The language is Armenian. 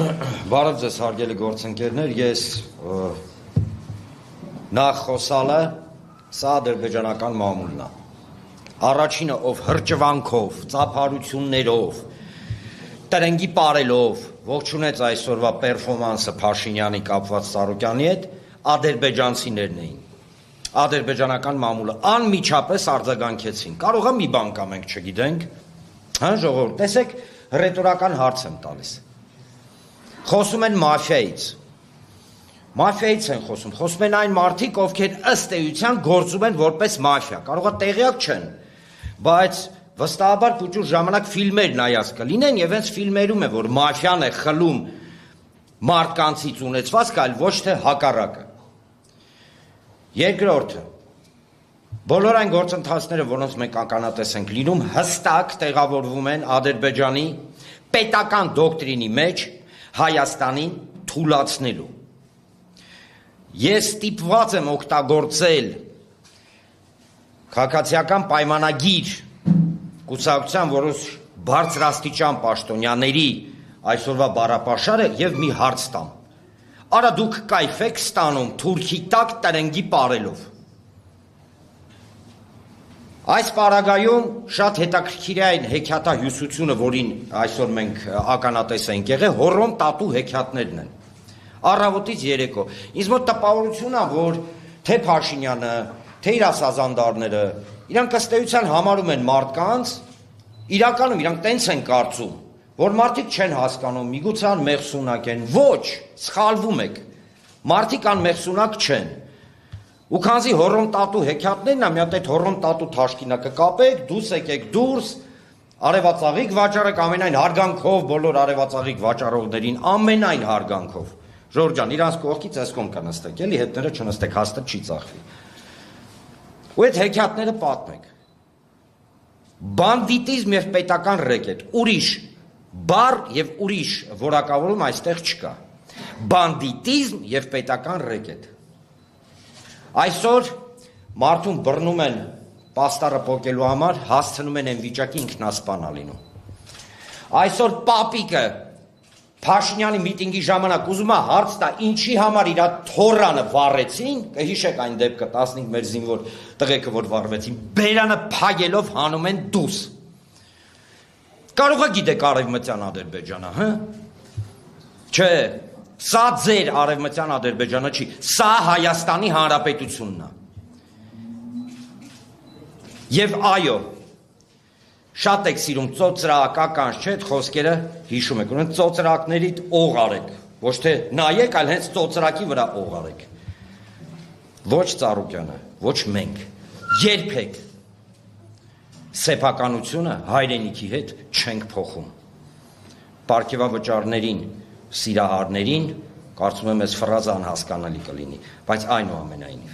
Բարև ձեզ հարգելի գործընկերներ, ես նախ խոսալը սա ադրբեջանական մամուլն է։ Առաջինը, ով հրճվանքով, ծափարություններով, տրենգի պարելով ողջունեց այսօրվա պերֆորմանսը Փաշինյանի կապված Սարոկյանի հետ, ադրբեջանցիներն էին։ Ադրբեջանական մամուլը անմիջապես արձագանքեցին։ Կարող է մի բան կա մենք չգիտենք, հա ժողովուրդ, տեսեք, ռետորական հարց եմ տալիս։ Խոսում են մաֆիայից։ Մաֆիայից են խոսում են այն մարդիկ, ովքեր ըստ էության գործում են որպես մաֆիա։ Կարող է տեղյակ չեն, բայց վստահաբար փոքր ժամանակ ֆիլմեր նայած կլինեն եւ հենց ֆիլմերում է, որ մաֆիան է խլում մարդկանցից ունեցվածք, այլ ոչ թե հակառակը։ Երկրորդը, բոլոր այն գործընթացները, որոնց մենք ականատես ենք լինում, հստակ տեղավորվում են Ադրբեջանի պետական դոկտրինի մեջ Հայաստանին թուլացնելու։ Ես ստիպված եմ օգտագործել քաղաքացիական պայմանագիր կուսակցության որոշ բարձրաստիճան պաշտոնյաների այսօրվա բառապաշարը եւ մի հարց տամ։ Արա դուք կայֆ եք ստանում թուրքի տակ տրենգի պարելով։ Այս պարագայում շատ հետաքրքիր է այն հեքիաթահյուսությունը, որին այսօր մենք ականատես ենք եղել, հոռոմ տատու հեքիաթներն են։ Առավոտից երեկո։ Ինձ մոտ տպավորություն է, որ թե Փաշինյանը, թե իր ասազանդարները, իրանք ըստ էության համարում են մարդկանց, իրականում իրանք տենց են կարծում, որ մարդիկ չեն հասկանում, միգուցե անմեղսունակ են։ Ոչ, սխալվում եք։ Մարդիկ անմեղսունակ չեն։ Ու քանզի հոռոմ տատու հեքիաթներն է, մի հատ այդ հոռոմ տատու թաշկինը կկապեք, դուս եկեք դուրս, արևածաղիկ վաճառեք ամենայն հարգանքով բոլոր արևածաղիկ վաճառողներին, ամենայն հարգանքով։ Ժորժ ջան, իրանց կողքից այս կողմ կնստեք, էլի հետները չնստեք, հաստատ չի ծախվի։ Ու այդ հեքիաթները պատմեք։ Բանդիտիզմ եւ պետական ռեկետ, ուրիշ բառ եւ ուրիշ որակավորում այստեղ չկա։ Բանդիտիզմ եւ պետական ռեկետ։ Այսօր մարդուն բռնում են պաստառը պոկելու համար, հասցնում են այն վիճակի ինքնասպանա լինում։ Այսօր պապիկը Փաշինյանի միտինգի ժամանակ ուզում է հարց տա, ինչի համար իր թորանը վառեցին, կհիշեք այն դեպքը 15 մեր զինվոր տղեկը, որ վառվեցին, բերանը փագելով հանում են դուս։ Կարող է գիտեք արևմտյան Ադրբեջանը, հա։ Չէ, սա ձեր արևմտյան Ադրբեջանը չի, սա Հայաստանի Հանրապետությունն է։ Եվ այո, շատ եք սիրում ծոծրակականց, չէ, այդ խոսքերը հիշում եք, ունեն ծոծրակներիդ օղ արեք, ոչ թե նայեք, այլ հենց ծոծրակի վրա օղ արեք։ Ոչ Ծառուկյանը, ոչ մենք, երբեք սեփականությունը հայրենիքի հետ չենք փոխում։ Պարգևավճարներին, սիրահարներին, կարծում եմ այս ֆրազը անհասկանալի կլինի, բայց այնուամենայնիվ։